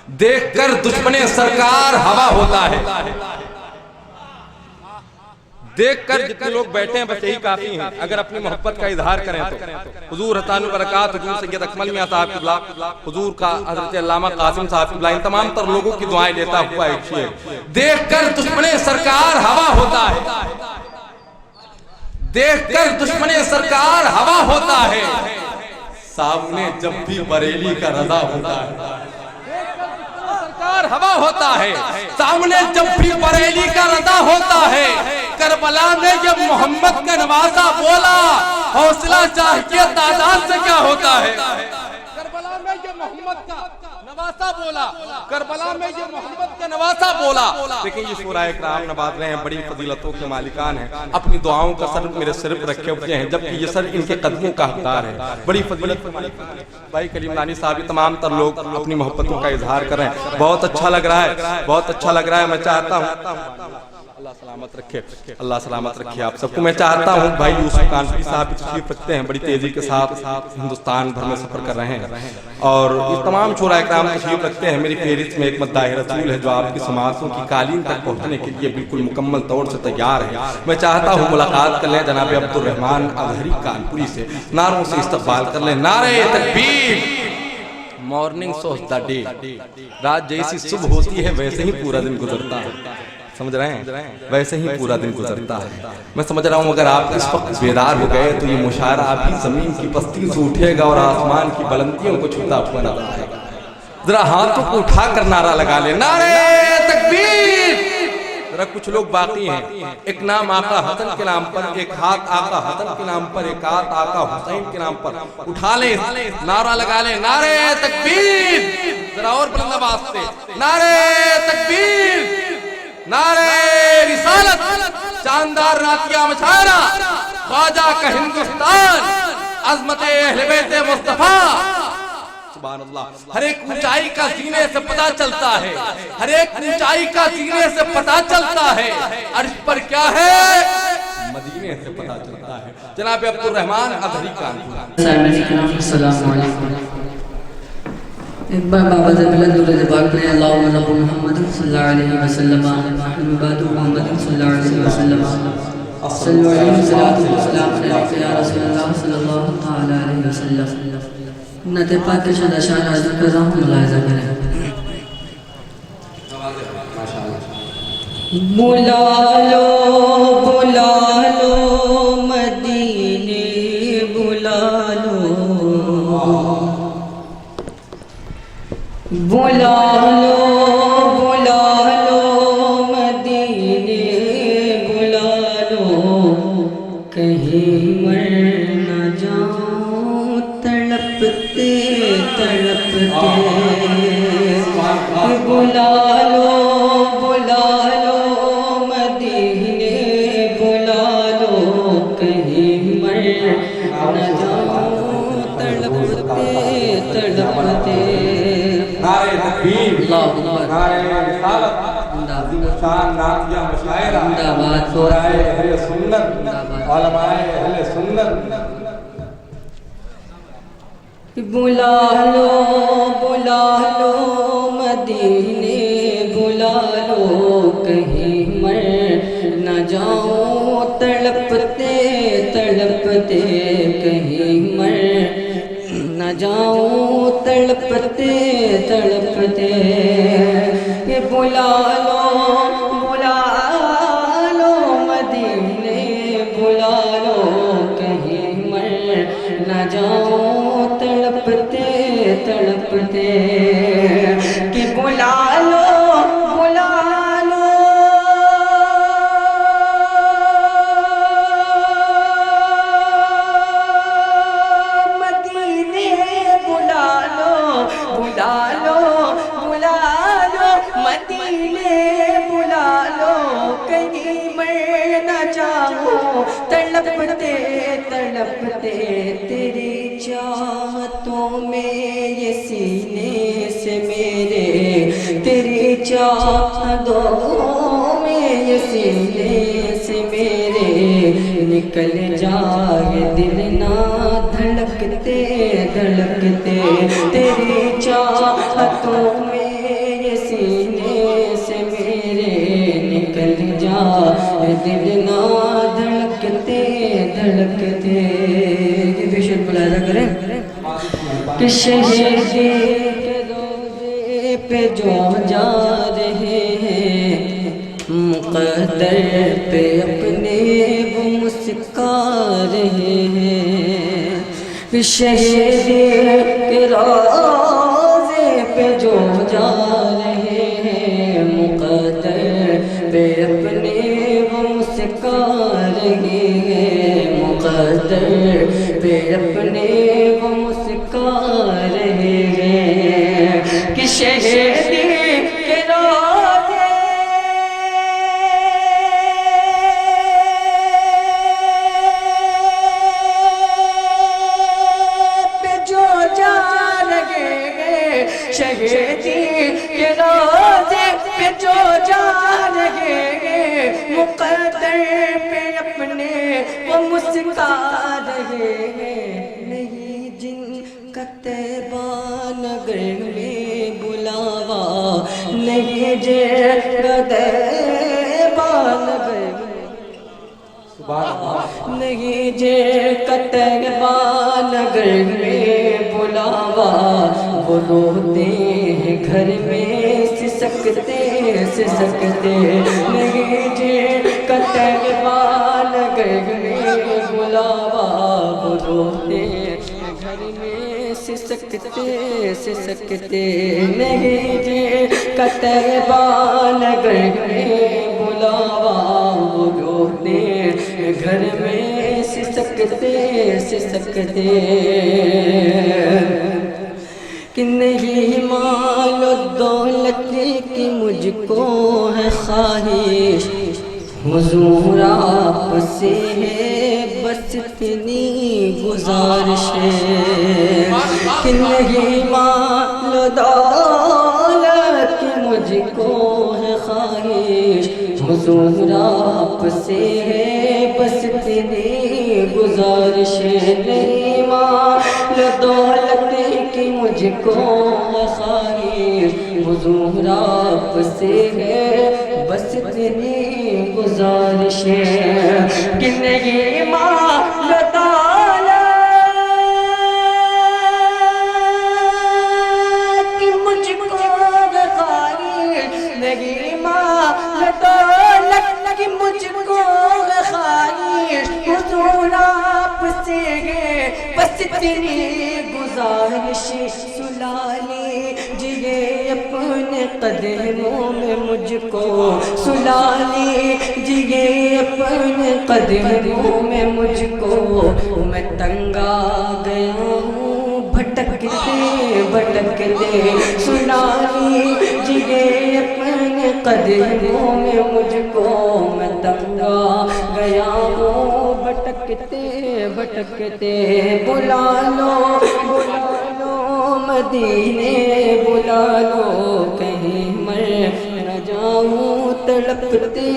دیکھ کر دشمن سرکار ہوا ہوتا ہے. دیکھ کر جتنے لوگ بیٹھے ہیں بس یہی کافی ہیں. اگر اپنی محبت کا اظہار کریں تو حضور حتان البرکات، حضور سید اکمل میاں صاحب قبلہ، حضور کا حضرت علامہ قاسم صاحب قبلہ، ان تمام تر لوگوں کی دعائیں لیتا ہوا ایک شعر: دیکھ کر دشمن سرکار ہوا ہوتا ہے، دیکھ کر دشمن سرکار ہوا ہوتا ہے، سامنے جب بھی بریلی کا رضا ہوتا ہے. ہوا ہوتا ہے، سامنے جب بھی بریلی کا رضا ہوتا ہے. کربلا میں جب محمد کا نواسا بولا، حوصلہ چاہیے تعداد سے کیا ہوتا ہے. کربلا میں جب محمد کا نواسا بولا، کربلا میں جب محمد کا نواسا بولا. لیکن یہ شورائے کرام نواز رہے ہیں، بڑی فضیلتوں کے مالکان ہیں، اپنی دعاؤں کا سر میرے سر پر رکھے ہوئے ہیں، جبکہ یہ سر ان کے قدموں کا حقدار ہے. بڑی فضیلت کے مالکان ہیں. بھائی کلیم لانی صاحب، تمام تر لوگ اپنی محبتوں کا اظہار کر رہے ہیں. بہت اچھا لگ رہا ہے، بہت اچھا لگ رہا ہے. میں چاہتا ہوں اللہ سلامت رکھے، اللہ سلامت رکھے آپ سب کو. میں چاہتا ہوں بھائی یوسف کانفی صاحب تشریف رکھتے ہیں، بڑی تیزی کے ساتھ ہندوستان بھر میں سفر کر رہے ہیں، اور یہ تمام شورائے کرام تشریف رکھتے ہیں. میری فہرست میں ایک مداح رسول ہے جو آپ کی سماعتوں کی قالین تک پہنچنے کے لیے بالکل مکمل طور سے تیار ہے. میں چاہتا ہوں ملاقات کر لیں جناب عبدالرحمان اظہری کانپوری سے، نعروں سے استقبال کر لیں. نعرہ تکبیر. Morning shows the day. رات جیسی صبح ہوتی ہے ویسے ہی پورا دن گزرتا ہے. سمجھ رہے ہیں؟ ویسے ہی پورا دن گزرتا ہے. میں سمجھ رہا ہوں اگر آپ اس وقت بیدار ہو گئے تو یہ مشاعرہ آپ کی زمین کی پستی سے اٹھے گا اور آسمان کی بلندیوں کو چھوتا ہوا نظر آئے گا. ذرا ہاتھوں کو اٹھا کر نعرہ لگا لیں: نعرہ تکبیر. ذرا کچھ لوگ باقی ہیں، ایک نام آقا حسن کے نام پر، ایک ہاتھ آقا حسن کے نام پر، ایک ہاتھ آقا حسین کے نام پر. اٹھا لیں، نعرہ لگا لیں: نعرہ تکبیر. ذرا اور بلند آواز سے: نعرہ تکبیر، نعرہ رسالت. شاندار راتیہ مشاعرہ، خواجہ کا ہندوستان، عظمت اہل بیت مصطفیٰ. سبحان اللہ. ہر ایک اونچائی کا سینے سے پتہ چلتا ہے، ہر ایک اونچائی کا سینے سے پتہ چلتا ہے. عرش پر کیا ہے؟ مدینے سے پتہ چلتا ہے. جناب عبدالرحمان اظہری کانپوری. السلام علیکم. ایک بار بابا زبیلہ درود پاک کریں: اللہم رب محمد صلی اللہ علیہ وسلم، محمد محمد صلی اللہ علیہ وسلم، صلی اللہ علیہ وسلم، علیہ یا رسول اللہ صلی اللہ علیہ وسلم. نعت پاک کے شہدہ شاہ حضرت کا رحم ملاحظہ کریں. بلا لو بلا لو مدینے بلا لو، بلا لو بلا لو مدینے بلا لو، کہیں مر نہ جاؤں تڑپتے تڑپتے. بلا لو بلا لو مدینے بلا لو، کہیں مر نہ جاؤں تڑپتے تڑپتے. نعرہ تکبیر، نعرہ رسالت، عظیم شان نعتیہ مشاعرہ، شورائے اہل سنت، علماء اہل سنت. بلا لو مدینے بلا لو، کہیں مر نہ جاؤں تڑپتے تڑپتے، کہیں مر نہ جاؤں تڑپتے تڑپتے. یہ بلا لو مدینے بلا لو، کہیں مر نہ جاؤں تڑپتے تڑپتے. کہ بلا لو تڑپتے تڑپتے. تیری چاہتوں میں یہ سینے سے میرے، تیری چاہتوں میں یہ سینے سے میرے، نکل جائے دل نہ دھڑکتے دھڑکتے. تیری چاہتوں میں شہیدی کے روزے پہ جو جا رہے ہیں مقدر پہ اپنے وہ مسکا رہے ہیں شہیدی کے روزے پہ جو جا رہے ہیں مقدر پہ اپنے وہ مسکا رہے ہیں مقدر پہ اپنے وہ مسکا رہے ہیں کہ شہیدی کے روزے پہ جو جا رہے ہیں شہیدی کے روزے پہ جو جا رہے ہیں مقدر پہ اپنے وہ مسکا رہے ہیں نہیں جن کا طیبہ نگر میں بلاوا نہیں جن کا طیبہ نگر نہیں جن کا طیبہ نگر میں بلاوا وہ روتے ہیں گھر میں سسکتے نہیں جن کا طیبہ نگر میں بلاوا وہ روتے ہیں گھر میں سسکتے نہیں جن کا طیبہ نگر میں بلاوا وہ روتے ہیں گھر میں سسکتے کہ نہیں مال و دولت کی مجھ کو ہے خواہش حضور آپ سے ہے بس اتنی گزارش ہے کہ نہیں مال و دولت کی مجھ کو ہے خواہش حضور آپ سے ہے بس اتنی گزارش ہے نہیں مال و دولت کی مجھ کو ہے خواہش حضور آپ سے ہے بس اتنی گزارش ہے کہ نہیں مال و دولت کی مجھ کو ہے خواہش نہیں مال و دولت کی مجھ کو ہے خواہش حضور آپ سے ہے بس اتنی گزارش سلا لیجیے اپنے قدموں میں مجھ کو سلا لیجیے اپنے قدموں میں مجھ کو میں تنگ آ گیا ہوں بھٹکتے سلا لیجیے اپنے قدموں میں مجھ کو میں تنگ آ گیا ہوں بھٹکتے بلا لو مدینے بلا لو کہیں مر نہ جاؤں تڑپتے